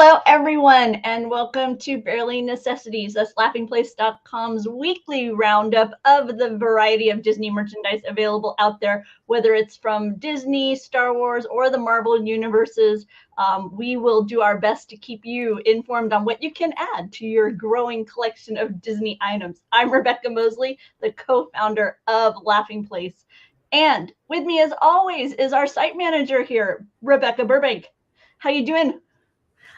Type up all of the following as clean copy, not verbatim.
Hello, everyone, and welcome to Barely Necessities. That's laughingplace.com's weekly roundup of the variety of Disney merchandise available out there, whether it's from Disney, Star Wars, or the Marvel universes. We will do our best to keep you informed on what you can add to your growing collection of Disney items. I'm Rebekah Mosley, the co-founder of Laughing Place. And with me, as always, is our site manager here, Rebekah Burbank. How you doing?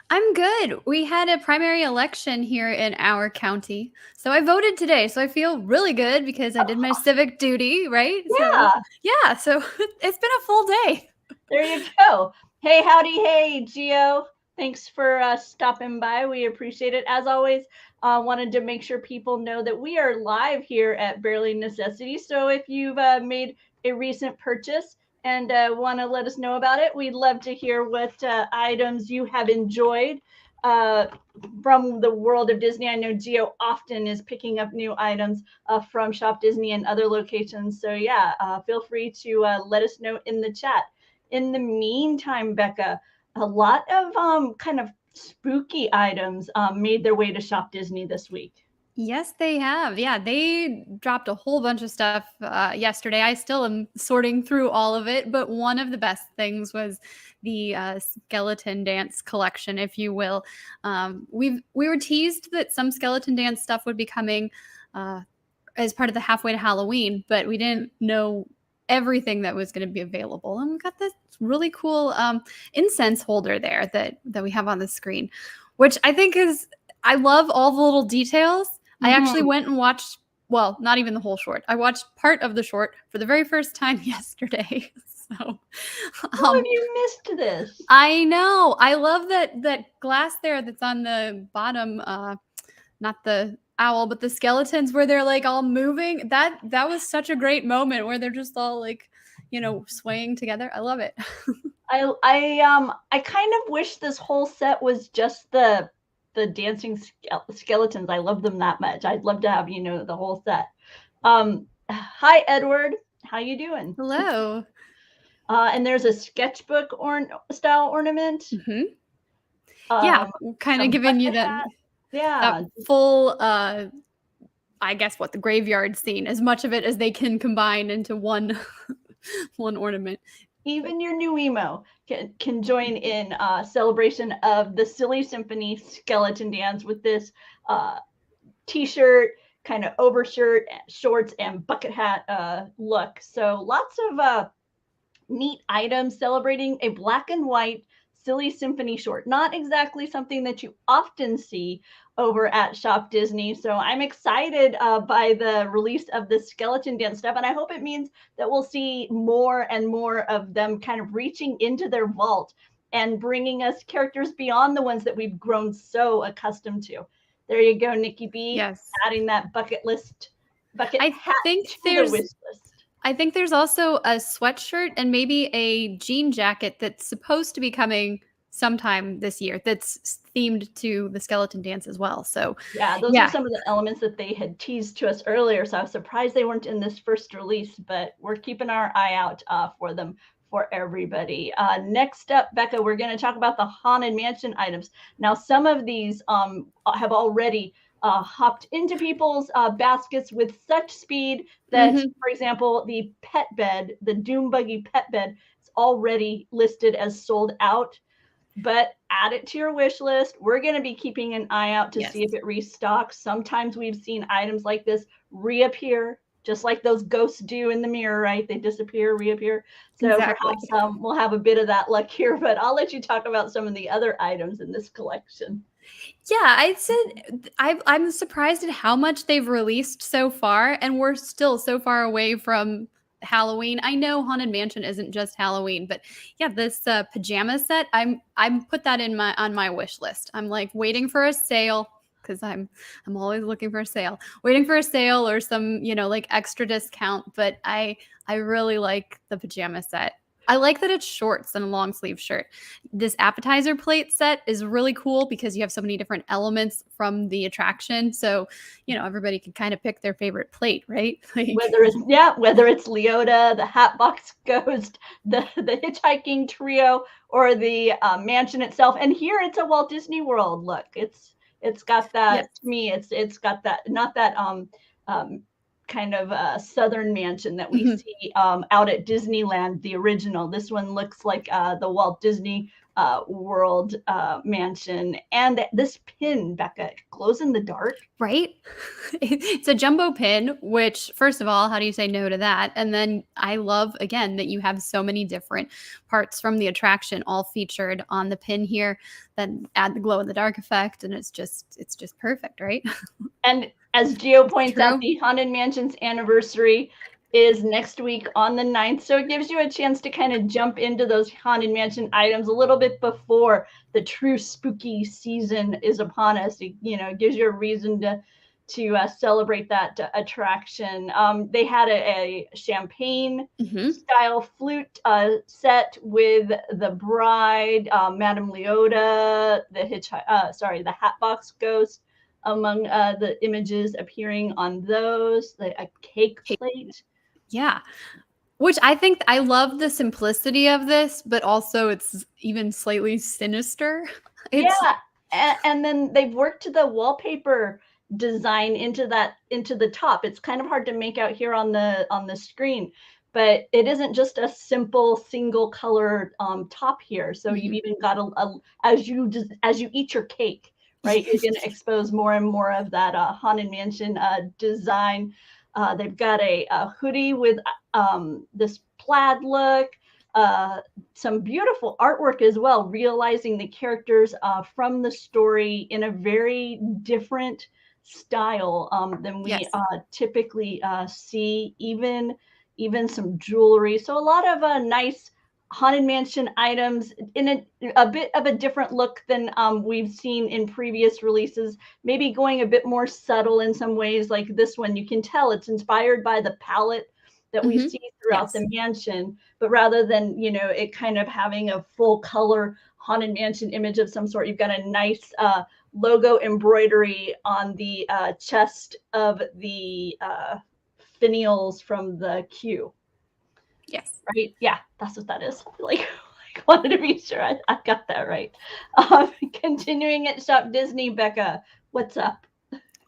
I'm good. We had a primary election here in our county. So I voted today. So I feel really good because I did my civic duty, right? Yeah. So it's been a full day. There you go. Hey, howdy, hey, Gio. Thanks for stopping by. We appreciate it. As always, wanted to make sure people know that we are live here at Barely Necessities. So if you've made a recent purchase and want to let us know about it, we'd love to hear what items you have enjoyed from the world of Disney. I know Gio often is picking up new items from Shop Disney and other locations. So yeah, feel free to let us know in the chat. In the meantime, Bekah, a lot of kind of spooky items made their way to Shop Disney this week. Yes, they have. Yeah, they dropped a whole bunch of stuff yesterday. I still am sorting through all of it, but one of the best things was the skeleton dance collection, if you will. We were teased that some skeleton dance stuff would be coming as part of the halfway to Halloween, but we didn't know everything that was going to be available. And we got this really cool incense holder there that we have on the screen, which I think is. I love all the little details. I actually went and watched, well, not even the whole short. I watched part of the short for the very first time yesterday. So, how have you missed this? I know. I love that glass there that's on the bottom, not the owl, but the skeletons where they're like all moving. That was such a great moment where they're just all like, swaying together. I love it. I kind of wish this whole set was just the dancing skeletons. I love them that much. I'd love to have, the whole set. Hi, Edward. How you doing? Hello. And there's a sketchbook style ornament. Yeah, kind of giving you that full, I guess the graveyard scene, as much of it as they can combine into one ornament. Even your nuIMO can join in celebration of the Silly Symphony skeleton dance with this t-shirt, kind of overshirt, shorts, and bucket hat look. So lots of neat items celebrating a black and white Silly Symphony short. Not exactly something that you often see over at Shop Disney. So I'm excited by the release of the skeleton dance stuff. And I hope it means that we'll see more and more of them kind of reaching into their vault and bringing us characters beyond the ones that we've grown so accustomed to. There you go, Nikki B. Yes. Adding that bucket hat think to the wish list. I think there's also a sweatshirt and maybe a jean jacket that's supposed to be coming sometime this year that's themed to the skeleton dance as well. So yeah, those are some of the elements that they had teased to us earlier. So I was surprised they weren't in this first release, but we're keeping our eye out for them for everybody. Next up, Bekah, we're going to talk about the Haunted Mansion items. Now, some of these have already hopped into people's baskets with such speed that, for example, the pet bed, the Doom Buggy pet bed, is already listed as sold out. But add it to your wish list. We're going to be keeping an eye out to see if it restocks. Sometimes we've seen items like this reappear, just like those ghosts do in the mirror, right? They disappear, reappear. So perhaps we'll have a bit of that luck here, but I'll let you talk about some of the other items in this collection. Yeah, I said I'm surprised at how much they've released so far, and we're still so far away from Halloween. I know Haunted Mansion isn't just Halloween, but yeah, this pajama set, I'm put that on my wish list. I'm like waiting for a sale because I'm always looking for a sale, waiting for a sale or some like extra discount. But I really like the pajama set. I like that it's shorts and a long sleeve shirt. This appetizer plate set is really cool because you have so many different elements from the attraction. So, everybody can kind of pick their favorite plate, right? Whether it's Leota, the Hatbox Ghost, the hitchhiking trio, or the mansion itself. And here it's a Walt Disney World look. It's got that, Yes. to me, it's got that, not that kind of southern mansion that we see out at Disneyland, the original. This one looks like the Walt Disney World mansion. And this pin, Bekah, glows in the dark. Right? It's a jumbo pin, which, first of all, how do you say no to that? And then I love, again, that you have so many different parts from the attraction all featured on the pin here that add the glow in the dark effect. And it's just perfect, right? And as Gio points out, the Haunted Mansion's anniversary is next week on the 9th. So it gives you a chance to kind of jump into those Haunted Mansion items a little bit before the true spooky season is upon us. It gives you a reason to celebrate that attraction. They had a champagne style flute set with the bride, Madame Leota, the Hatbox Ghost, among the images appearing on those, a cake plate. Yeah. Which I love the simplicity of this, but also it's even slightly sinister. And then they've worked the wallpaper design into the top. It's kind of hard to make out here on the screen, but it isn't just a simple single color top here. So you've even got as you eat your cake, right? You're going to expose more and more of that Haunted Mansion design. They've got a hoodie with this plaid look, some beautiful artwork as well, realizing the characters from the story in a very different style than we typically see, even some jewelry. So a lot of nice Haunted Mansion items in a bit of a different look than we've seen in previous releases, maybe going a bit more subtle in some ways. Like this one, you can tell it's inspired by the palette that we see throughout the mansion, but rather than, it kind of having a full color Haunted Mansion image of some sort, you've got a nice logo embroidery on the chest of the finials from the queue. Yes. Right? Yeah, that's what that is. I wanted to be sure I got that right. Continuing at Shop Disney, Bekah, what's up?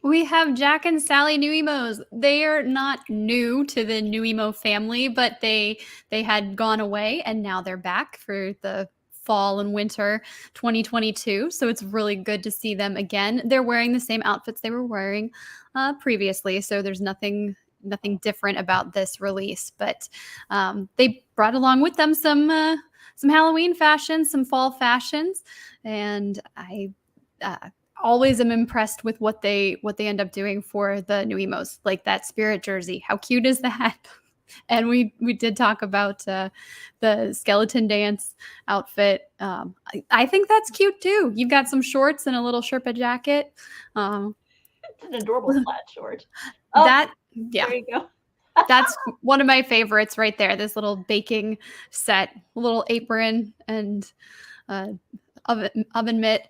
We have Jack and Sally nuIMOs. They are not new to the nuIMO family, but they had gone away and now they're back for the fall and winter 2022. So it's really good to see them again. They're wearing the same outfits they were wearing previously. So there's nothing different about this release, but they brought along with them some Halloween fashions, some fall fashions, and I always am impressed with what they end up doing for the nuIMOs, like that spirit jersey. How cute is that? And we did talk about the skeleton dance outfit. I think that's cute too. You've got some shorts and a little Sherpa jacket. It's an adorable flat short. Yeah. There you go. That's one of my favorites right there. This little baking set, a little apron, and oven mitt,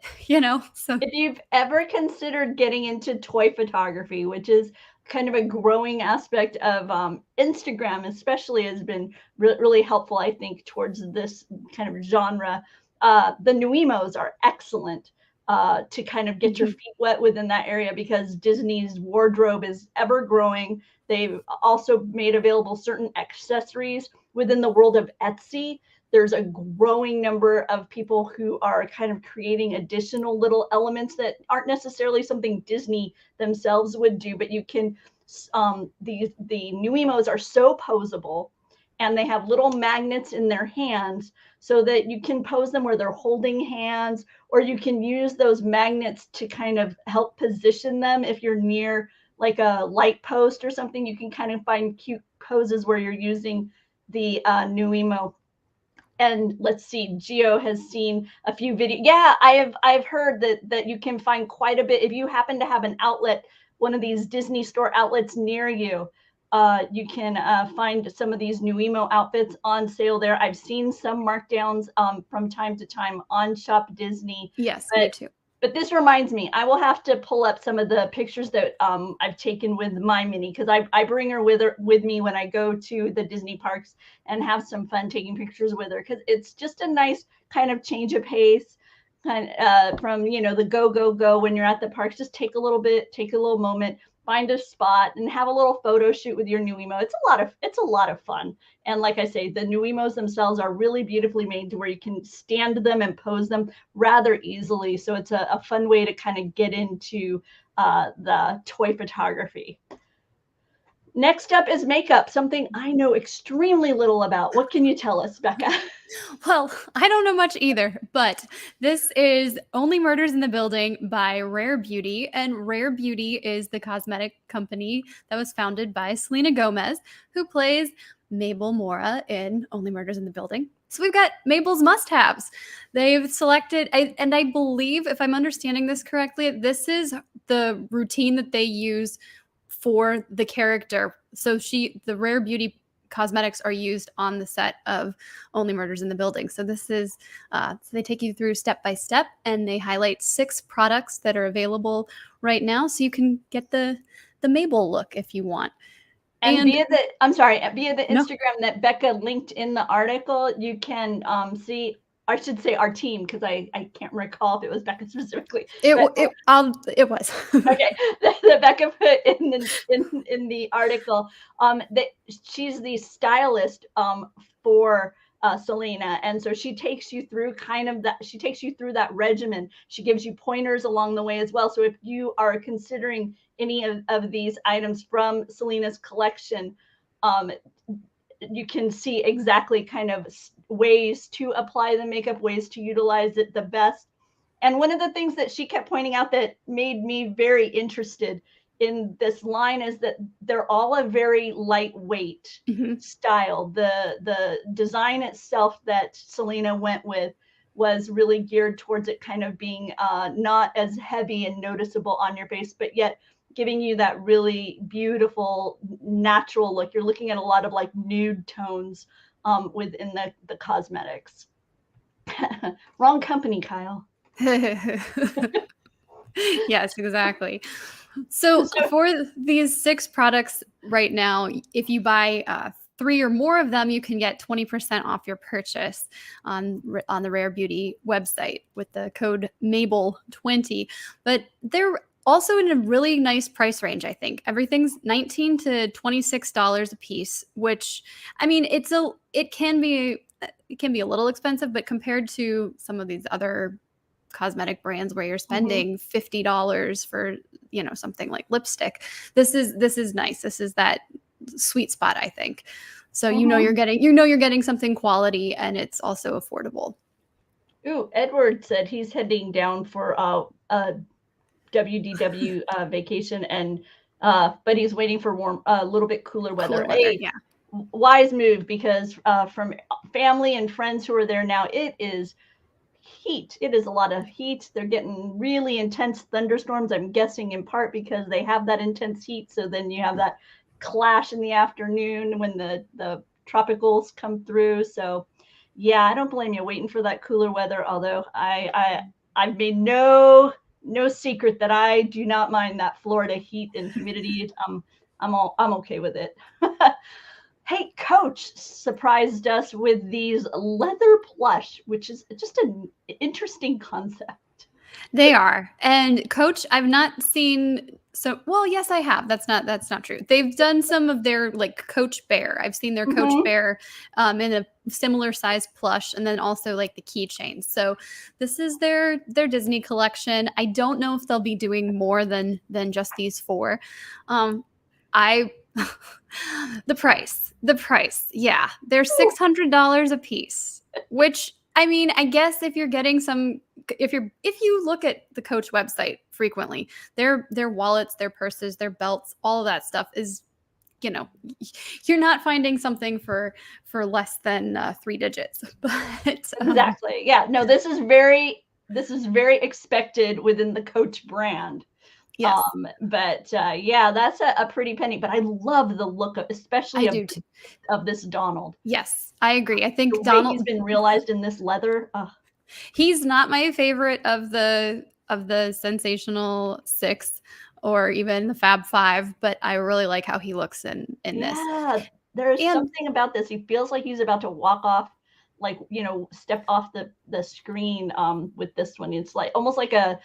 So if you've ever considered getting into toy photography, which is kind of a growing aspect of Instagram, especially, has been really helpful, I think, towards this kind of genre. The nuIMOs are excellent to kind of get your feet wet within that area, because Disney's wardrobe is ever growing. They've also made available certain accessories within the world of Etsy. There's a growing number of people who are kind of creating additional little elements that aren't necessarily something Disney themselves would do, but you can, the nuIMOs are so posable, and they have little magnets in their hands so that you can pose them where they're holding hands, or you can use those magnets to kind of help position them. If you're near like a light post or something, you can kind of find cute poses where you're using the nuIMO. And let's see, Gio has seen a few videos. Yeah, I've heard that you can find quite a bit if you happen to have an outlet, one of these Disney store outlets near you. You can find some of these nuIMO outfits on sale there. I've seen some markdowns from time to time on Shop Disney. Yes, me too. But this reminds me, I will have to pull up some of the pictures that I've taken with my Minnie, because I bring her with me when I go to the Disney parks and have some fun taking pictures with her, because it's just a nice kind of change of pace, kind from, you know, the go when you're at the parks. Just take a little moment, find a spot, and have a little photo shoot with your nuIMO. It's a lot of fun. And like I say, the nuIMOs themselves are really beautifully made to where you can stand them and pose them rather easily. So it's a fun way to kind of get into the toy photography. Next up is makeup, something I know extremely little about. What can you tell us, Bekah? Well, I don't know much either, but this is Only Murders in the Building by Rare Beauty. And Rare Beauty is the cosmetic company that was founded by Selena Gomez, who plays Mabel Mora in Only Murders in the Building. So we've got Mabel's must-haves. They've selected, and I believe, if I'm understanding this correctly, this is the routine that they use for the character. So the Rare Beauty cosmetics are used on the set of Only Murders in the Building. So this is, so they take you through step by step, and they highlight 6 products that are available right now. So you can get the Mabel look if you want. And via the Instagram that Bekah linked in the article, you can see, I should say our team, because I can't recall if it was Bekah specifically. It was. Okay, that Bekah put in the article, that she's the stylist for Selena, and so she takes you through that regimen. She gives you pointers along the way as well. So if you are considering any of these items from Selena's collection, you can see exactly kind of ways to apply the makeup, ways to utilize it the best. And one of the things that she kept pointing out that made me very interested in this line is that they're all a very lightweight style. The design itself that Selena went with was really geared towards it kind of being not as heavy and noticeable on your face, but yet giving you that really beautiful natural look. You're looking at a lot of like nude tones within the cosmetics. Wrong company, Kyle. Yes, exactly. So for these 6 products right now, if you buy 3 or more of them, you can get 20% off your purchase on the Rare Beauty website with the code Mabel20. But they're also in a really nice price range, I think. Everything's $19 to $26 a piece, which, I mean, it can be a little expensive, but compared to some of these other cosmetic brands where you're spending $50 for, you know, something like lipstick, this is nice. This is that sweet spot, I think. So you're getting something quality, and it's also affordable. Ooh, Edward said he's heading down for a WDW vacation, and but he's waiting for a little bit cooler weather. Yeah. Wise move, because from family and friends who are there now, it is heat. It is a lot of heat. They're getting really intense thunderstorms, I'm guessing in part because they have that intense heat. So then you have that clash in the afternoon when the tropicals come through. So yeah, I don't blame you waiting for that cooler weather, although I've made no secret that I do not mind that Florida heat and humidity. I'm okay with it. Hey, Coach surprised us with these leather plush, which is just an interesting concept. They are. And Coach, I've not seen. So, well, yes, I have. That's not true. They've done some of their like Coach Bear. I've seen their Coach Bear in a similar size plush, and then also like the keychains. So this is their Disney collection. I don't know if they'll be doing more than just these 4. The price. Yeah, they're $600 a piece, which, I mean, I guess if you're getting if you look at the Coach website frequently, their wallets, their purses, their belts, all of that stuff is, you know, you're not finding something for less than 3 digits. But exactly. Yeah, no, this is very expected within the Coach brand. Yes. Yeah, that's a pretty penny. But I love the look of, especially I do too. of this Donald. Yes, I agree. I The think way he's Donald, been realized in this leather. he's not my favorite of the Sensational Six or even the Fab Five, but I really like how he looks in this. Yeah, there's And something about this. He feels like he's about to walk off, like, step off the screen with this one. It's like almost like a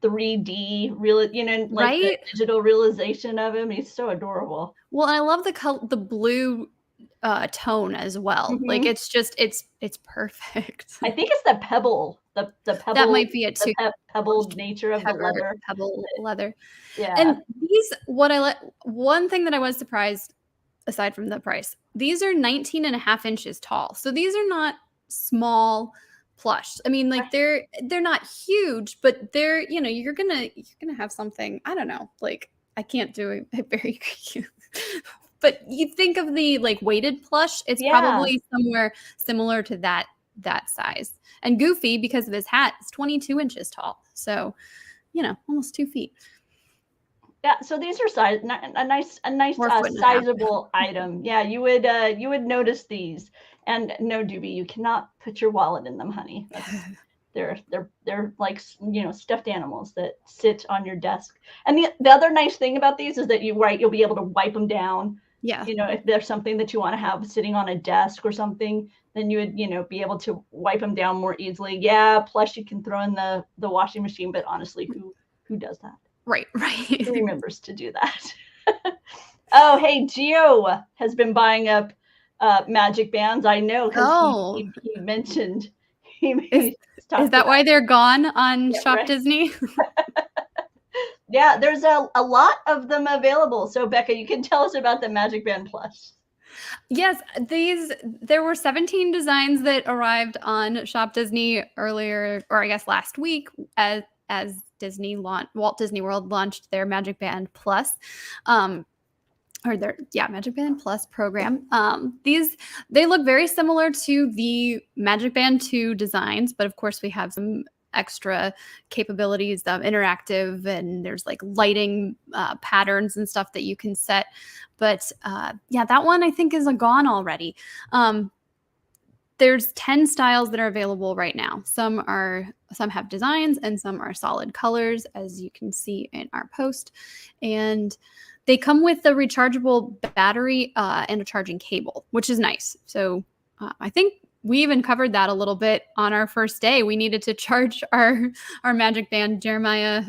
3D real, like the right? digital realization of him. He's so adorable. Well, I love the blue tone as well. Like Hmm. it's just it's perfect. I think it's the pebble, the That pebble, might be it the too. pebbled nature of the leather. Pebble leather. Yeah. And these, what I let, one thing that I was surprised, aside from the price, these are 19 and a half inches tall. So these are not small plush. I mean, like they're not huge, but they're, you're gonna have something, I don't know, like I can't do it very cute. But you think of the like weighted plush, it's Yeah. probably somewhere similar to that size. And Goofy, because of his hat, is 22 inches tall. So, almost 2 feet. Yeah, so these are a nice sizable item. Yeah, you would notice these. And no, Doobie, you cannot put your wallet in them, honey. They're like, stuffed animals that sit on your desk. And the other nice thing about these is that you'll be able to wipe them down. Yeah. If there's something that you want to have sitting on a desk or something, then you would, be able to wipe them down more easily. Yeah, plus you can throw in the washing machine, but honestly, who does that? Right. Who remembers to do that? Oh, hey, Gio has been buying up magic bands. I know because he mentioned is that why they're gone on Shop right. Disney? Yeah, there's a lot of them available. So Bekah, you can tell us about the MagicBand Plus. Yes, there were 17 designs that arrived on Shop Disney earlier, or I guess last week, as Walt Disney World launched their MagicBand Plus. MagicBand Plus program. They look very similar to the MagicBand 2 designs, but of course we have some extra capabilities of interactive, and there's like lighting patterns and stuff that you can set. But that one I think is gone already. There's 10 styles that are available right now. Some have designs and some are solid colors, as you can see in our post. And they come with a rechargeable battery and a charging cable, which is nice. So I think we even covered that a little bit on our first day. We needed to charge our MagicBand Jeremiah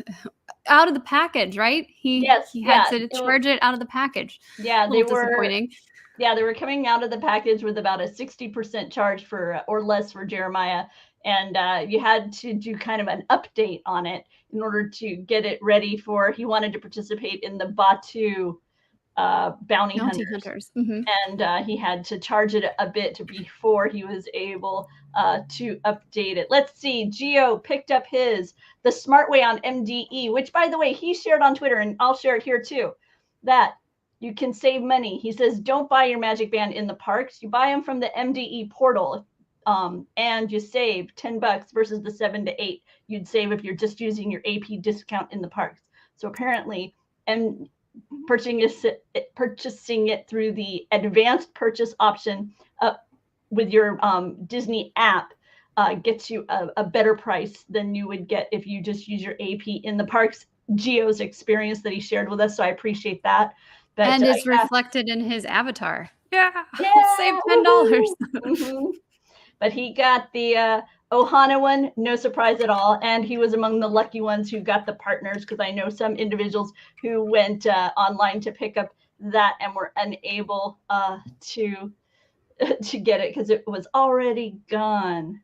out of the package, right? He had to charge it out of the package. Yeah, they were disappointing. Yeah, they were coming out of the package with about a 60% charge or less for Jeremiah. And you had to do kind of an update on it in order to get it ready for, he wanted to participate in the Batu bounty hunters. Mm-hmm. And he had to charge it a bit before he was able to update it. Let's see, Gio picked up the smart way on MDE, which by the way, he shared on Twitter, and I'll share it here too, that you can save money. He says, don't buy your MagicBand in the parks. You buy them from the MDE portal, and you save $10 versus the 7 to 8 you'd save if you're just using your AP discount in the parks. So apparently, and purchasing it through the advanced purchase option with your Disney app gets you a better price than you would get if you just use your AP in the parks. Gio's experience that he shared with us, so I appreciate that. But, and it's reflected in his avatar. Yeah, save $10. Mm-hmm. But he got the Ohana one, no surprise at all. And he was among the lucky ones who got the partners, because I know some individuals who went online to pick up that and were unable to get it because it was already gone.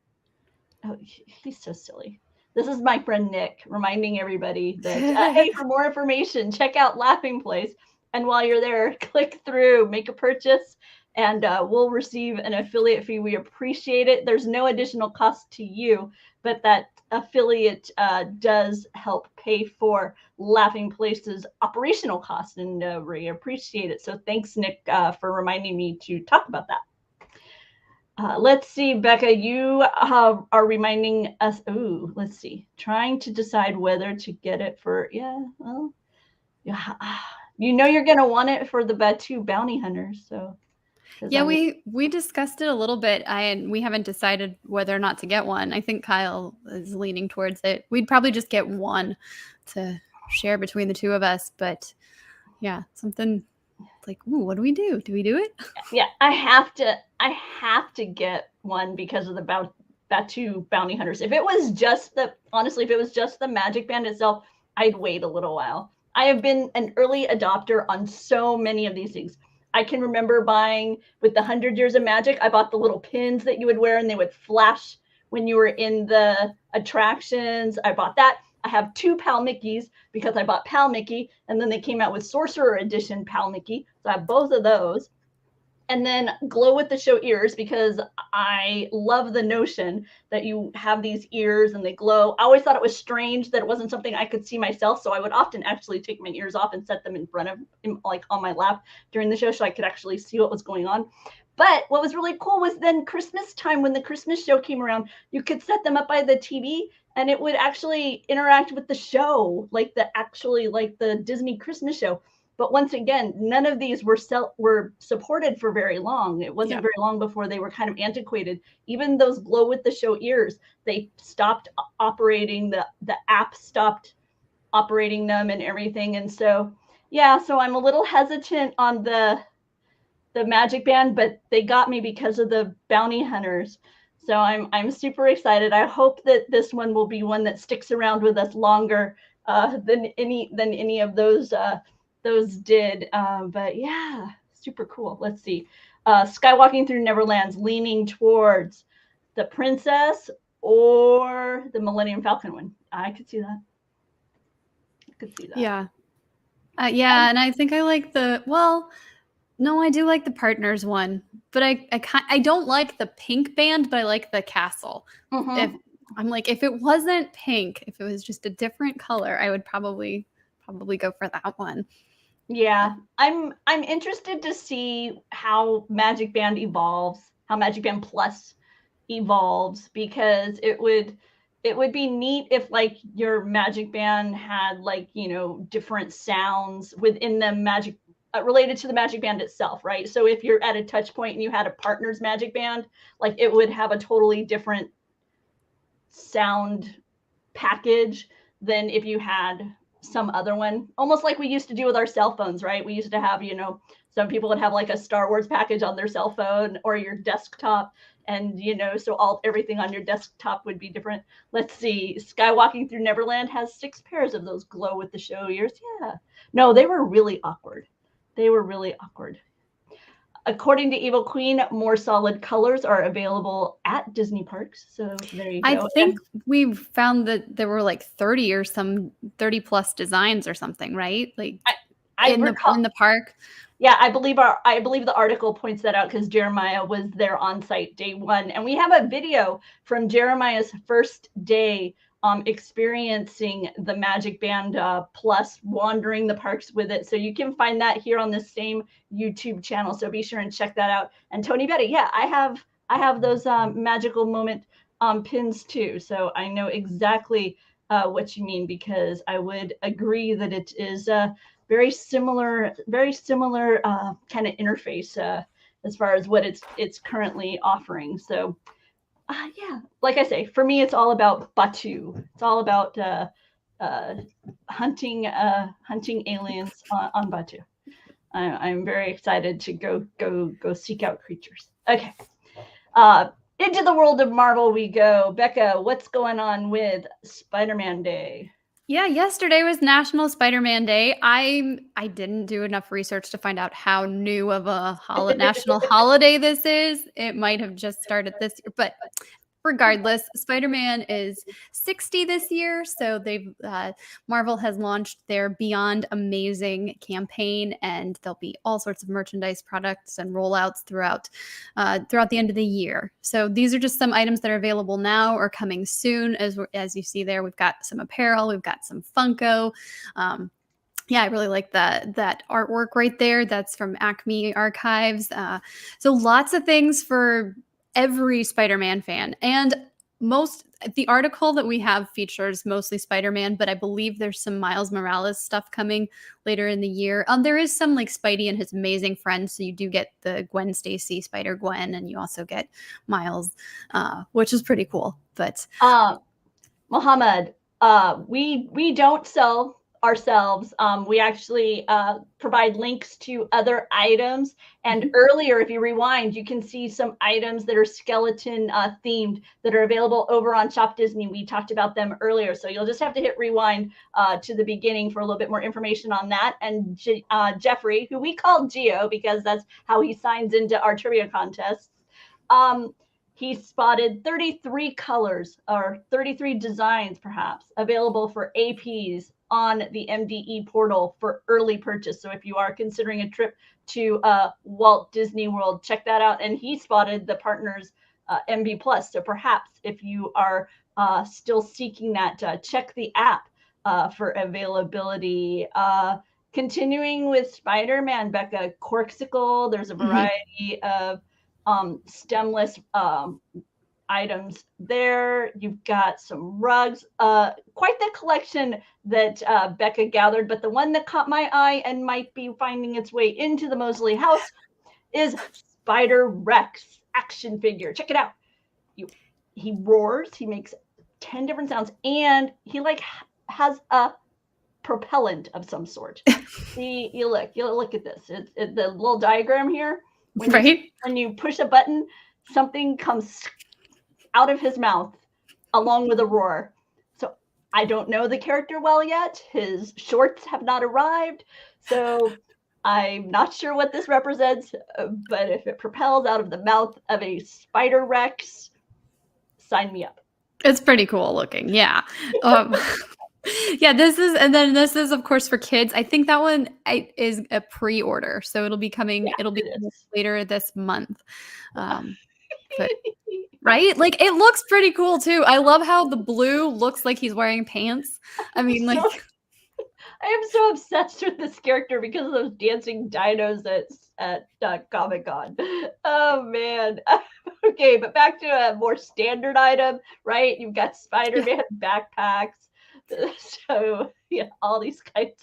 Oh, he's so silly. This is my friend Nick reminding everybody that, hey, for more information, check out Laughing Place. And while you're there, click through, make a purchase, and we'll receive an affiliate fee. We appreciate it. There's no additional cost to you, but that affiliate does help pay for Laughing Place's operational costs, and we appreciate it. So thanks, Nick, for reminding me to talk about that. Let's see, Bekah, you are reminding us. Ooh, let's see. Trying to decide whether to get it for, well, yeah, you're going to want it for the Batu bounty hunters. So, Yeah, we discussed it a little bit, and we haven't decided whether or not to get one. I think Kyle is leaning towards it. We'd probably just get one to share between the two of us. But yeah, something like, ooh, what do we do? Do we do it? Yeah, I have to get one because of the Batu bounty hunters. If it was just the MagicBand itself, I'd wait a little while. I have been an early adopter on so many of these things. I can remember buying with the 100 Years of Magic, I bought the little pins that you would wear and they would flash when you were in the attractions. I bought that. I have 2 Pal Mickeys because I bought Pal Mickey, and then they came out with Sorcerer Edition Pal Mickey. So I have both of those. And then glow with the show ears because I love the notion that you have these ears and they glow. I always thought it was strange that it wasn't something I could see myself. So I would often actually take my ears off and set them in front of, like on my lap during the show so I could actually see what was going on. But what was really cool was then Christmas time, when the Christmas show came around, you could set them up by the TV and it would actually interact with the show, like the Disney Christmas show. But once again, none of these were supported for very long. It wasn't very long before they were kind of antiquated. Even those glow with the show ears, they stopped operating. The app stopped operating them and everything. And so, so I'm a little hesitant on the MagicBand, but they got me because of the bounty hunters. So I'm super excited. I hope that this one will be one that sticks around with us longer than any of those did. But yeah, super cool. Let's see. Skywalking Through Neverland's leaning towards the Princess or the Millennium Falcon one. I could see that. Yeah. And I think I like no, I do like the Partners one, but I don't like the pink band, but I like the castle. Mm-hmm. If it wasn't pink, if it was just a different color, I would probably go for that one. Yeah, I'm interested to see how MagicBand evolves, how MagicBand Plus evolves, because it would be neat if like your MagicBand had like, different sounds within the magic related to the MagicBand itself, right? So if you're at a touch point and you had a partner's MagicBand, like it would have a totally different sound package than if you had some other one, almost like we used to do with our cell phones, right? We used to have, some people would have like a Star Wars package on their cell phone or your desktop, and so everything on your desktop would be different. Let's see, Skywalking Through Neverland has 6 pairs of those glow with the show ears. Yeah, no, they were really awkward. According to Evil Queen, more solid colors are available at Disney parks. So there you go. I think we found that there were like 30 plus designs or something, right? Like in the park. Yeah, I believe the article points that out because Jeremiah was there on site day one. And we have a video from Jeremiah's first day experiencing the MagicBand Plus, wandering the parks with it. So you can find that here on the same YouTube channel. So be sure and check that out. And Tony Betty, yeah, I have those magical moment pins too. So I know exactly what you mean, because I would agree that it is very similar kind of interface as far as what it's currently offering. So yeah, like I say, for me, it's all about Batu. It's all about hunting aliens on Batu. I'm very excited to go seek out creatures. Okay, into the world of Marvel we go. Bekah, what's going on with Spider-Man Day? Yeah, yesterday was National Spider-Man Day. I didn't do enough research to find out how new of a national holiday this is. It might have just started this year, but regardless, Spider-Man is 60 this year, so Marvel has launched their Beyond Amazing campaign, and there'll be all sorts of merchandise products and rollouts throughout the end of the year. So these are just some items that are available now or coming soon. As you see there, we've got some apparel, we've got some Funko. Yeah, I really like that artwork right there. That's from Acme Archives. So lots of things for every Spider-Man fan. And the article that we have features mostly Spider-Man, but I believe there's some Miles Morales stuff coming later in the year. There is some like Spidey and his amazing friends, so you do get the Gwen Stacy Spider-Gwen, and you also get Miles, which is pretty cool. But Muhammad, we don't sell ourselves. We actually provide links to other items. And earlier, if you rewind, you can see some items that are skeleton themed that are available over on Shop Disney. We talked about them earlier. So you'll just have to hit rewind to the beginning for a little bit more information on that. And Jeffrey, who we call Geo because that's how he signs into our trivia contests, he spotted 33 colors or 33 designs, perhaps, available for APs on the MDE portal for early purchase. So if you are considering a trip to Walt Disney World, check that out. And he spotted the partners MB Plus. So perhaps if you are still seeking that, check the app for availability. Continuing with Spider-Man, Bekah, Corksicle, there's a variety of stemless items there. You've got some rugs, quite the collection that Bekah gathered, but the one that caught my eye and might be finding its way into the Mosley house is Spider-Rex action figure. Check it out. He roars, he makes 10 different sounds, and he like has a propellant of some sort. See, you look at this. It's the little diagram here. When you push a button, something comes out of his mouth along with a roar. So I don't know the character well yet. His shorts have not arrived. So I'm not sure what this represents, but if it propels out of the mouth of a Spider-Rex, sign me up. It's pretty cool looking. Yeah. Yeah, this is of course for kids. I think that one is a pre-order, so it'll be coming. Yeah, it'll be later this month. But, right? Like it looks pretty cool too. I love how the blue looks like he's wearing pants. I mean, like I am so obsessed with this character because of those dancing dinos at Comic-Con. Oh man. Okay, but back to a more standard item, right? You've got Spider-Man backpacks. So yeah, all this kind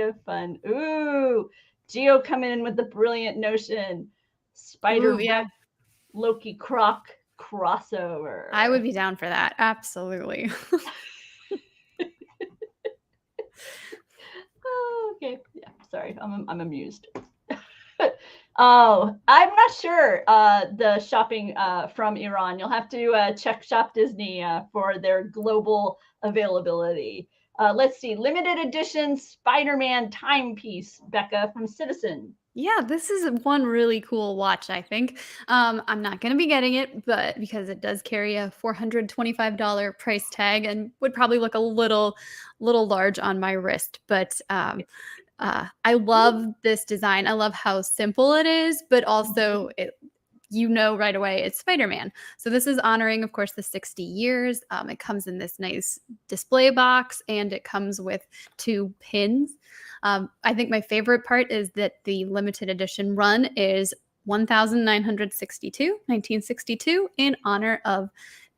of fun. Ooh, Geo coming in with the brilliant notion. Spider-Man Loki Croc crossover. I would be down for that. Absolutely. Oh, okay. Yeah, sorry. I'm amused. Oh, I'm not sure the shopping from Iran. You'll have to check Shop Disney for their global availability. Let's see. Limited edition Spider-Man timepiece, Bekah, from Citizen. Yeah, this is one really cool watch, I think. I'm not going to be getting it, but because it does carry a $425 price tag and would probably look a little large on my wrist. But I love this design. I love how simple it is, but also right away it's Spider-Man. So this is honoring, of course, the 60 years. It comes in this nice display box, and it comes with 2 pins. I think my favorite part is that the limited edition run is 1962 in honor of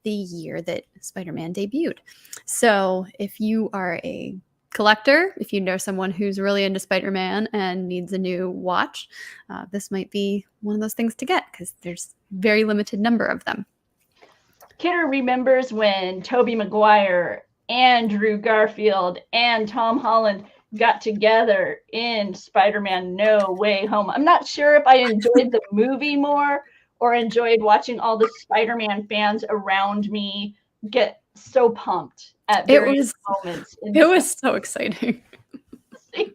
the year that Spider-Man debuted. So if you are a collector, if you know someone who's really into Spider-Man and needs a new watch, this might be one of those things to get because there's very limited number of them. Kidder remembers when Tobey Maguire, Andrew Garfield, and Tom Holland got together in Spider-Man No Way Home. I'm not sure if I enjoyed the movie more or enjoyed watching all the Spider-Man fans around me get so pumped at various moments. It was so exciting. I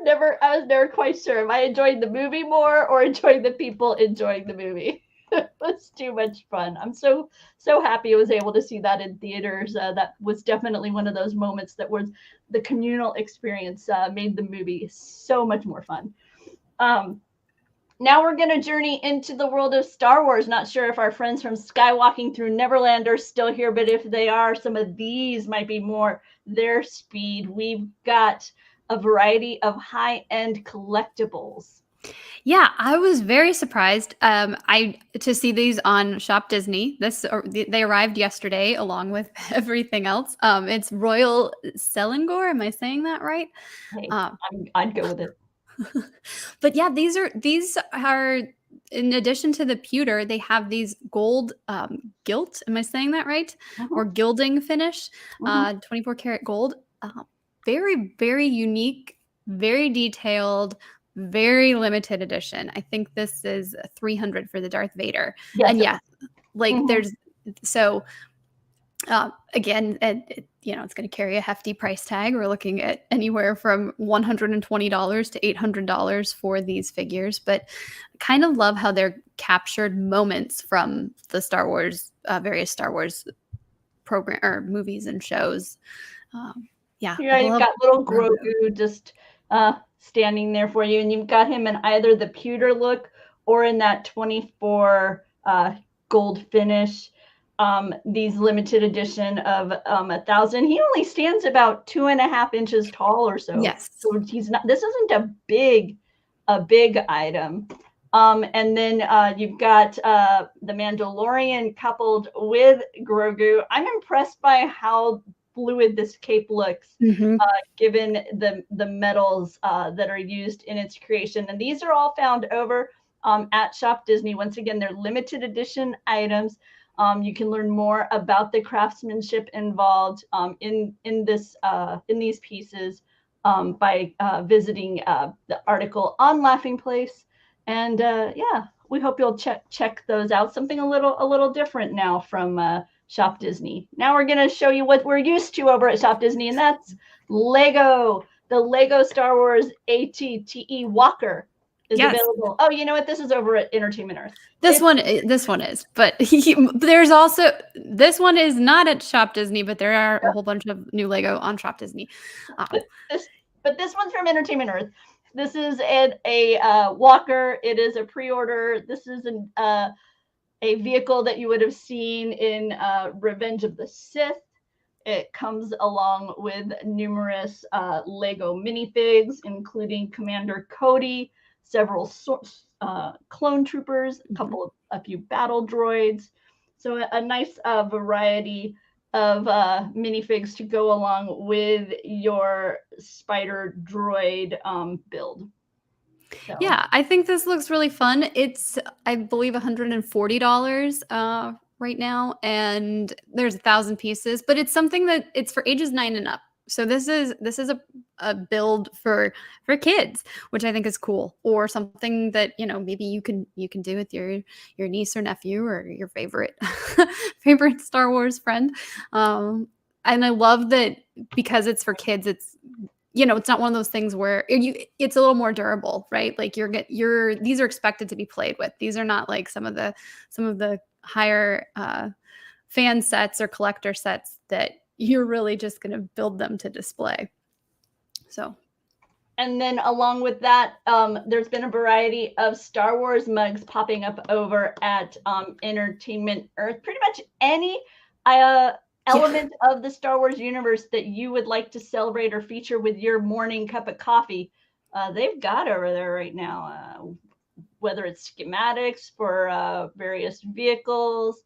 was never quite sure if I enjoyed the movie more or enjoyed the people enjoying the movie. It was too much fun. I'm so happy I was able to see that in theaters. That was definitely one of those moments that was the communal experience, made the movie so much more fun. Now we're going to journey into the world of Star Wars. Not sure if our friends from Skywalking Through Neverland are still here, but if they are, some of these might be more their speed. We've got a variety of high-end collectibles. Yeah, I was very surprised. I to see these on Shop Disney. They arrived yesterday along with everything else. It's Royal Selangor. Am I saying that right? Hey, Um, I'd go with it. but yeah, these are in addition to the pewter, they have these gold gilt. Am I saying that right? Mhm, Or gilding finish, mhm. 24 karat gold. Very, very unique, very detailed, very limited edition. I think this is 300 for the Darth Vader. Yes, And it yeah, was. like Mhm. there's so again, it's going to carry a hefty price tag. We're looking at anywhere from $120 to $800 for these figures, but I kind of love how they're captured moments from the various Star Wars program or movies and shows. Yeah, Yeah, you've love got little Grogu. Grogu just standing there for you, and you've got him in either the pewter look or in that 24 gold finish. These limited edition of 1,000. He only stands about 2.5 inches tall or so, Yes. so he's not. This isn't a big item. And then you've got the Mandalorian coupled with Grogu. I'm impressed by how fluid this cape looks, Hmm. given the metals that are used in its creation. And these are all found over at Shop Disney. Once again, they're limited edition items. You can learn more about the craftsmanship involved in these pieces by visiting the article on Laughing Place. And yeah, we hope you'll check those out. Something a little different now from Shop Disney. Now we're going to show you what we're used to over at Shop Disney, and that's Lego. The Lego Star Wars ATTE Walker is Yes. available. Oh, you know what? This is over at Entertainment Earth. This one is, but there's also this one is not at Shop Disney, but there are a whole bunch of new Lego on Shop Disney. Um, This, but this one's from Entertainment Earth. This is a walker. It is a pre-order. This is a vehicle that you would have seen in Revenge of the Sith. It comes along with numerous Lego minifigs, including Commander Cody, several clone troopers, mhm. a few battle droids. So a nice variety of minifigs to go along with your spider droid build. So Yeah, I think this looks really fun. It's, I believe, $140 right now, and there's 1,000 pieces. But it's something that it's for ages 9 and up. So this is a build for kids, which I think is cool, or something that maybe you can do with your niece or nephew or your favorite favorite Star Wars friend. And I love that because it's for kids. It's not one of those things where it's a little more durable, right? Like these are expected to be played with. These are not like some of the higher fan sets or collector sets that you're really just going to build them to display. So, and then along with that, there's been a variety of Star Wars mugs popping up over at Entertainment Earth. Pretty much any uh, yeah. element of the Star Wars universe that you would like to celebrate or feature with your morning cup of coffee, they've got over there right now. Whether it's schematics for various vehicles.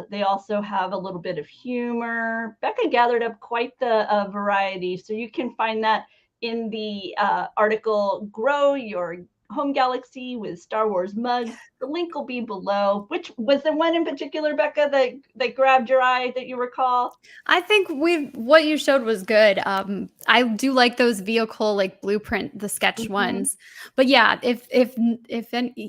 They also have a little bit of humor. Bekah gathered up quite the variety. So you can find that in the article Grow Your Home Galaxy with Star Wars Mugs. The link will be below. Which was the one in particular, Bekah, that grabbed your eye that you recall? I think what you showed was good. I do like those vehicle like blueprint, the sketch Mm-hmm. ones. But yeah, if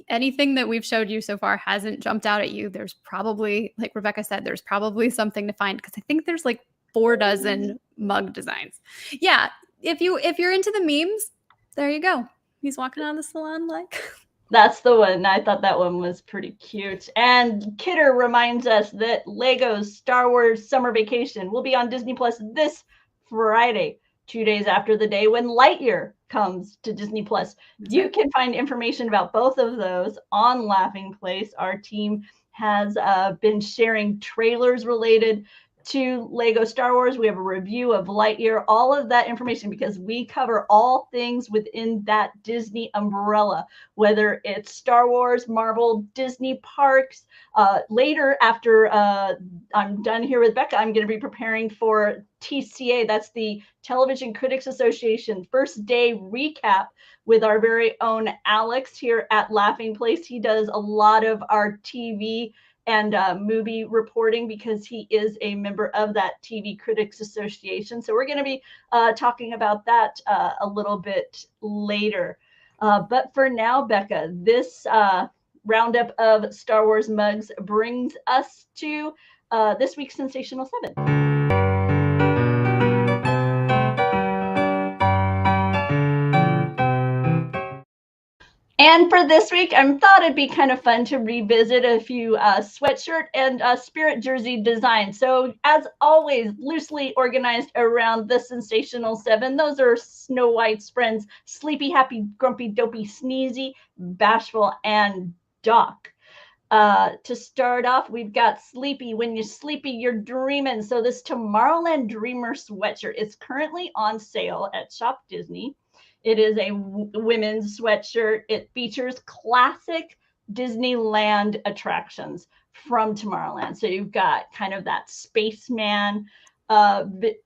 anything that we've showed you so far hasn't jumped out at you, there's probably, like Rebekah said, there's probably something to find because I think there's like 4 dozen mug designs. Yeah, if you're into the memes, there you go. He's walking out of the salon like. That's the one. I thought that one was pretty cute. And Kidder reminds us that Lego's Star Wars Summer Vacation will be on Disney Plus this Friday, 2 days after the day when Lightyear comes to Disney Plus. That's You right. can find information about both of those on Laughing Place. Our team has been sharing trailers related to Lego Star Wars. We have a review of Lightyear, all of that information, because we cover all things within that Disney umbrella, whether it's Star Wars, Marvel, Disney parks. Later, after I'm done here with Bekah, I'm going to be preparing for TCA. That's the Television Critics Association first day recap with our very own Alex here at Laughing Place. He does a lot of our TV and movie reporting because he is a member of that TV Critics Association. So we're going to be talking about that a little bit later. But for now, Bekah, this roundup of Star Wars mugs brings us to this week's Sensational Seven. And for this week, I thought it'd be kind of fun to revisit a few sweatshirt and spirit jersey designs. So as always, loosely organized around the Sensational Seven. Those are Snow White's friends, Sleepy, Happy, Grumpy, Dopey, Sneezy, Bashful, and Doc. To start off, we've got Sleepy. When you're sleepy, you're dreaming. So this Tomorrowland Dreamer sweatshirt is currently on sale at Shop Disney. It is a women's sweatshirt. It features classic Disneyland attractions from Tomorrowland. So you've got kind of that spaceman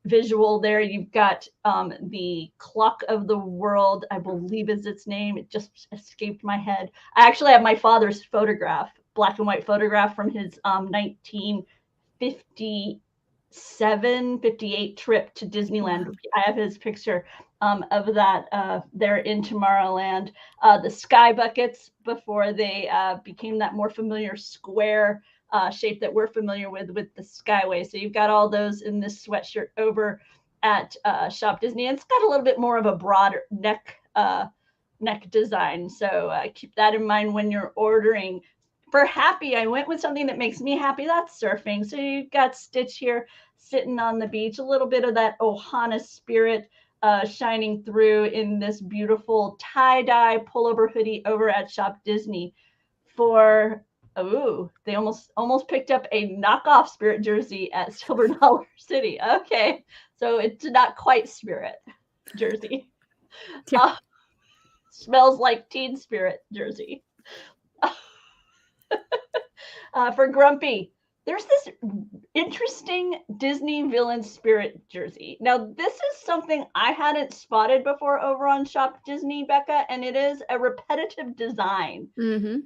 visual there. You've got the Clock of the World, I believe is its name. It just escaped my head. I actually have my father's photograph, black and white photograph from his 1957, 58 trip to Disneyland. I have his picture of that there in Tomorrowland. The sky buckets, before they became that more familiar square shape that we're familiar with the Skyway. So you've got all those in this sweatshirt over at Shop Disney. And it's got a little bit more of a broader neck design. So keep that in mind when you're ordering. For happy, I went with something that makes me happy. That's surfing. So you've got Stitch here sitting on the beach, a little bit of that Ohana spirit shining through in this beautiful tie-dye pullover hoodie over at Shop Disney. For they almost picked up a knockoff Spirit jersey at Silver Dollar City. Okay, so it's not quite Spirit jersey. Smells like Teen Spirit jersey. For Grumpy, there's this interesting Disney villain Spirit jersey. Now, this is something I hadn't spotted before over on Shop Disney, Bekah, and it is a repetitive design. Mm-hmm.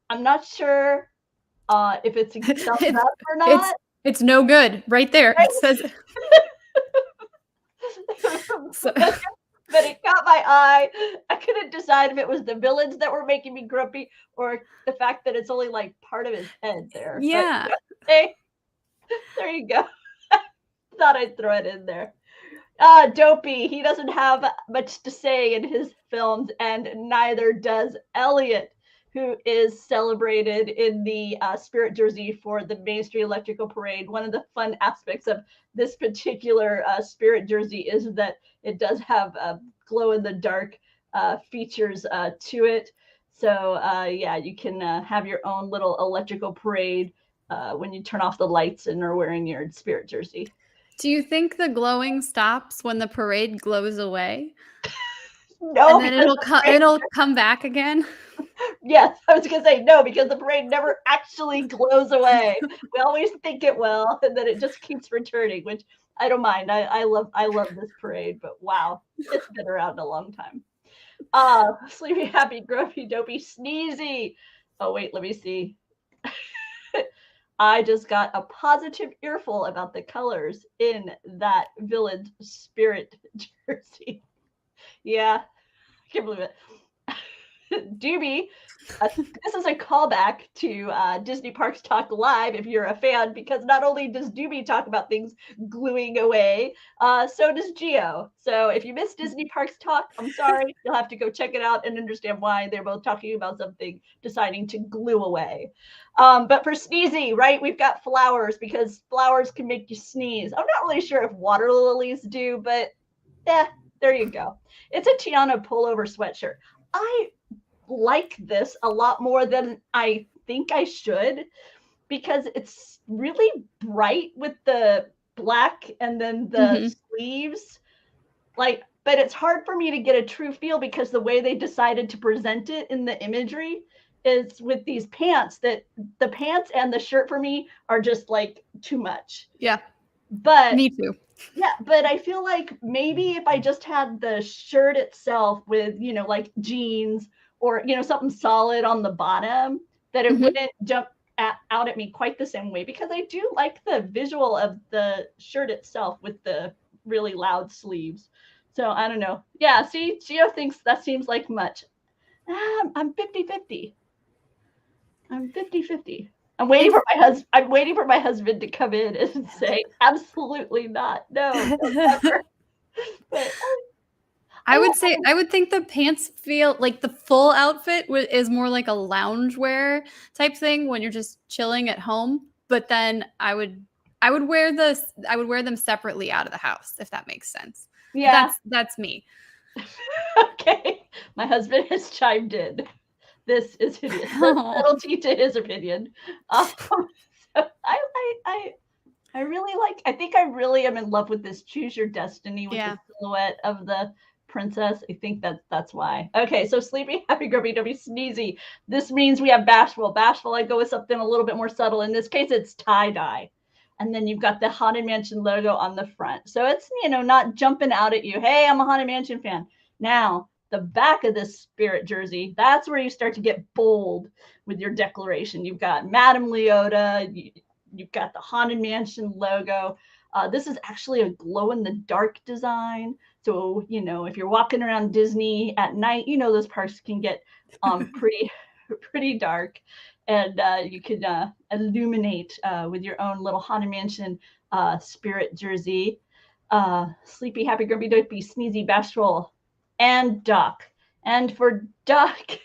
I'm not sure if it's a thumbs up or not. It's no good. Right there. Right? It says. But it caught my eye. I couldn't decide if it was the villains that were making me grumpy or the fact that it's only like part of his head there. Yeah. But, hey, there you go. Thought I'd throw it in there. Dopey. He doesn't have much to say in his films, and neither does Elliot, who is celebrated in the Spirit jersey for the Main Street Electrical Parade. One of the fun aspects of this particular Spirit jersey is that it does have glow-in-the-dark features to it. So, yeah, you can have your own little electrical parade when you turn off the lights and are wearing your Spirit jersey. Do you think the glowing stops when the parade glows away? No. And then it'll come back again? Yes, I was going to say no, because the parade never actually glows away. We always think it will, and then it just keeps returning, which I don't mind. I love this parade, but wow, it's been around a long time. Sleepy, Happy, Grumpy, Dopey, Sneezy. Oh, wait, let me see. I just got a positive earful about the colors in that villain Spirit jersey. Yeah, I can't believe it. Doobie, this is a callback to Disney Parks Talk Live if you're a fan, because not only does Doobie talk about things gluing away, so does Geo. So if you missed Disney Parks Talk, I'm sorry. You'll have to go check it out and understand why they're both talking about something deciding to glue away. But for Sneezy, right, we've got flowers, because flowers can make you sneeze. I'm not really sure if water lilies do, but there you go. It's a Tiana pullover sweatshirt. I like this a lot more than I think I should. because it's really bright with the black and then the sleeves. Like, but it's hard for me to get a true feel because the way they decided to present it in the imagery is with these pants, that the pants and the shirt for me are just like too much. Yeah. But me too. yeah, but I feel like maybe if I just had the shirt itself with, like jeans or, something solid on the bottom, that it wouldn't jump out at me quite the same way, because I do like the visual of the shirt itself with the really loud sleeves. So I don't know. Yeah, see, Gio thinks that seems like much. I'm 50-50. I'm 50-50. I'm waiting for my husband to come in and say, absolutely not. No, never. But I would think the pants feel like the full outfit is more like a loungewear type thing when you're just chilling at home. But then I would wear them separately out of the house, if that makes sense. yeah, that's me. Okay. My husband has chimed in. This is hideous. Subtlety to his opinion. So I really like. I think I really am in love with this Choose Your Destiny with the silhouette of the princess. I think that's why. Okay, so sleepy, happy, grubby, dubby, sneezy. This means we have bashful. Bashful, I go with something a little bit more subtle. In this case, it's tie-dye. And then you've got the Haunted Mansion logo on the front. So it's, not jumping out at you. Hey, I'm a Haunted Mansion fan. Now, the back of this spirit jersey, that's where you start to get bold with your declaration. You've got Madame Leota. You've got the Haunted Mansion logo. This is actually a glow-in-the-dark design. So, if you're walking around Disney at night, those parks can get pretty dark. And you could illuminate with your own little Haunted Mansion spirit jersey. Sleepy, happy, grumpy, dopey, sneezy, bashful, and Doc. And for Doc,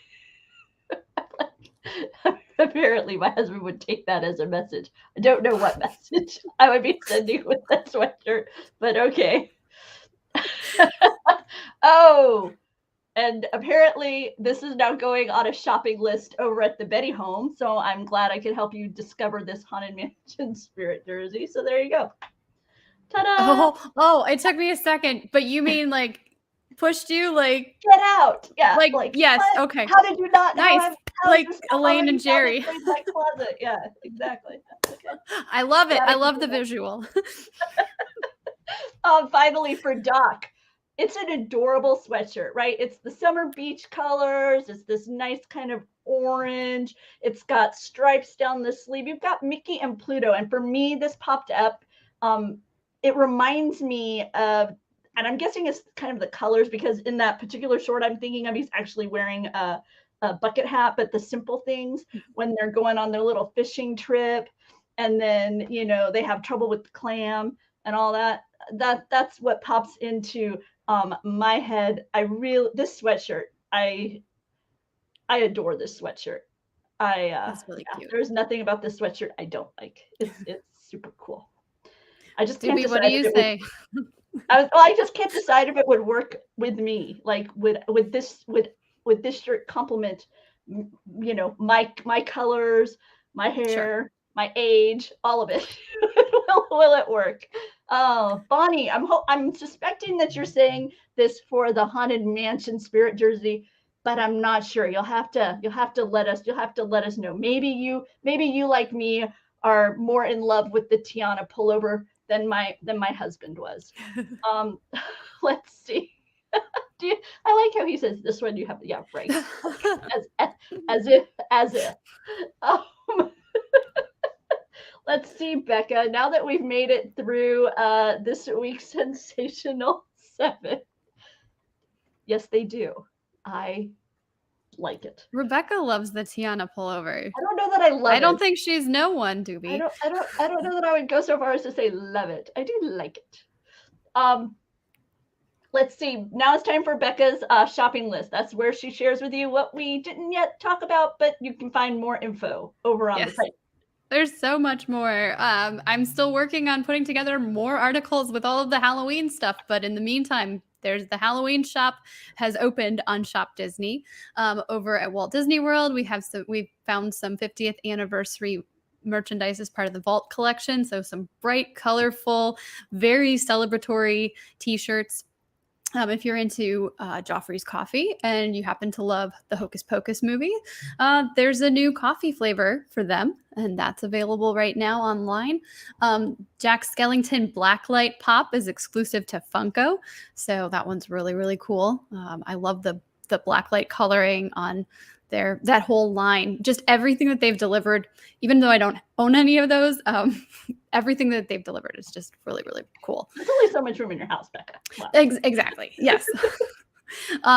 apparently my husband would take that as a message. I don't know what message I would be sending with that sweatshirt, but okay. Oh, and apparently this is now going on a shopping list over at the Betty home. So I'm glad I could help you discover this Haunted Mansion spirit jersey. So there you go. Ta-da! Oh, it took me a second, but you mean like pushed you like get out? Yeah. Like yes. What? Okay. How did you not? Nice. Like Elaine and Jerry. My closet. Yeah, exactly. Okay. I love it. I love the visual. Finally for Doc. It's an adorable sweatshirt, right? It's the summer beach colors. It's this nice kind of orange. It's got stripes down the sleeve. You've got Mickey and Pluto. And for me, this popped up. It reminds me of, and I'm guessing it's kind of the colors, because in that particular short I'm thinking of, he's actually wearing a bucket hat, but the simple things when they're going on their little fishing trip, and then, they have trouble with the clam and all that. That's what pops into my head. This sweatshirt, I adore this sweatshirt. That's really cute. There's nothing about this sweatshirt I don't like. It's super cool. I just can't decide. What do you say? I just can't decide if it would work with me. Like would this shirt complement, my colors, my hair, my age, all of it. Will it work? Oh, Bonnie, I'm suspecting that you're saying this for the Haunted Mansion spirit jersey, but I'm not sure. You'll have to let us know. Maybe you like me are more in love with the Tiana pullover than my husband was. Let's see. I like how he says this one you have, yeah, right. as if. Let's see, Bekah. Now that we've made it through this week's Sensational Seven, yes, they do. I like it. Rebekah loves the Tiana pullover. I don't know that I love it. I don't think she's no one, Doobie. I don't know that I would go so far as to say love it. I do like it. Let's see. Now it's time for Bekah's shopping list. That's where she shares with you what we didn't yet talk about, but you can find more info over on the site. There's so much more. I'm still working on putting together more articles with all of the Halloween stuff, but in the meantime, there's the Halloween shop has opened on Shop Disney over at Walt Disney World. We've found some 50th anniversary merchandise as part of the Vault collection. So some bright, colorful, very celebratory t-shirts. If you're into Joffrey's coffee and you happen to love the Hocus Pocus movie, there's a new coffee flavor for them, and that's available right now online. Jack Skellington Blacklight Pop is exclusive to Funko, so that one's really, really cool. I love the blacklight coloring on that whole line. Just everything that they've delivered, even though I don't own any of those, everything that they've delivered is just really, really cool. There's only so much room in your house, Bekah. Wow. Exactly. Yes.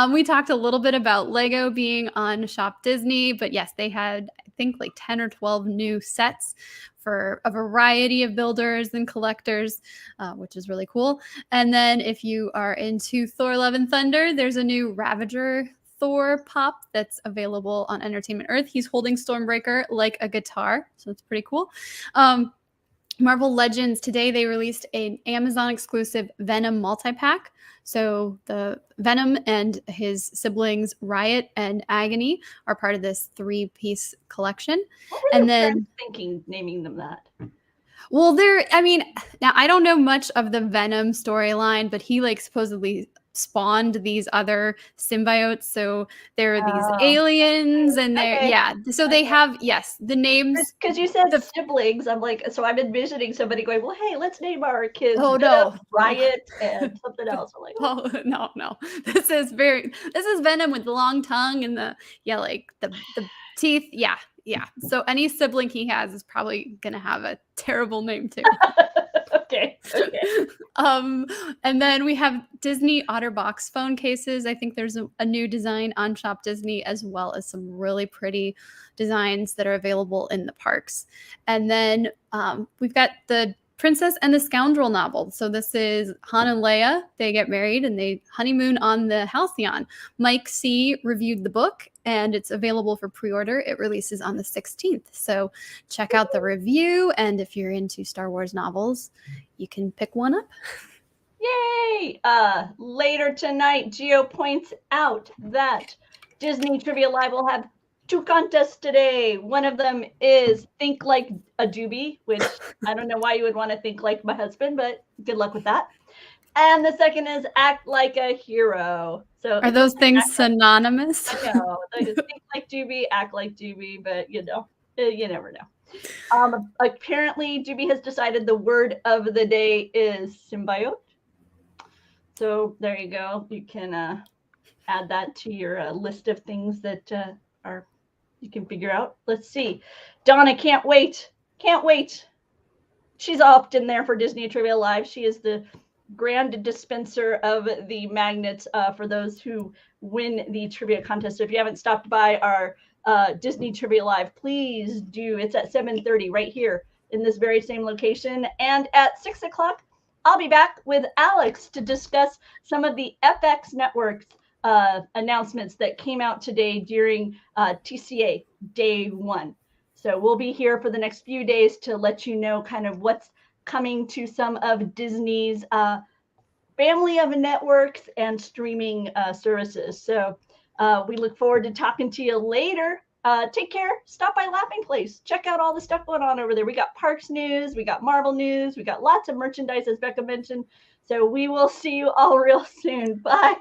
We talked a little bit about Lego being on Shop Disney, but yes, they had, I think, like 10 or 12 new sets for a variety of builders and collectors, which is really cool. And then if you are into Thor Love and Thunder, there's a new Ravager Thor pop that's available on Entertainment Earth. He's holding Stormbreaker like a guitar, so it's pretty cool. Marvel Legends, today they released an Amazon exclusive Venom multi-pack. So the Venom and his siblings Riot and Agony are part of this 3-piece collection. What were their parents thinking naming them that? Well, now I don't know much of the Venom storyline, but he like supposedly spawned these other symbiotes. So there are these aliens and so they have, the names. Because you said siblings. I'm like, so I'm envisioning somebody going, well, hey, let's name our kids Riot and something else. I'm like, oh no. This is Venom with the long tongue and the teeth. Yeah. So any sibling he has is probably gonna have a terrible name too. Okay. And then we have Disney OtterBox phone cases. I think there's a new design on Shop Disney, as well as some really pretty designs that are available in the parks. And then we've got the Princess and the Scoundrel novel. So this is Han and Leia. They get married and they honeymoon on the Halcyon. Mike C. reviewed the book and it's available for pre-order. It releases on the 16th. So check out the review. And if you're into Star Wars novels, you can pick one up. Yay! Later tonight, Gio points out that Disney Trivia Live will have 2 contests today. One of them is Think Like a Doobie, which I don't know why you would want to think like my husband, but good luck with that. And the second is Act Like a Hero. So are those things synonymous? I know. Think like Doobie, act like Doobie, but you never know. Apparently, Doobie has decided the word of the day is symbiote. So there you go. You can add that to your list of things that you can figure out. Let's see. Donna can't wait. She's often there for Disney Trivia Live. She is the grand dispenser of the magnets for those who win the trivia contest. So if you haven't stopped by our Disney Trivia Live, please do. It's at 7:30 right here in this very same location. And at 6 o'clock, I'll be back with Alex to discuss some of the FX Network's announcements that came out today during TCA Day 1. So we'll be here for the next few days to let you know kind of what's coming to some of Disney's family of networks and streaming services. So we look forward to talking to you later. Take care. Stop by Laughing Place. Check out all the stuff going on over there. We got parks news. We got Marvel news. We got lots of merchandise, as Bekah mentioned. So we will see you all real soon. Bye.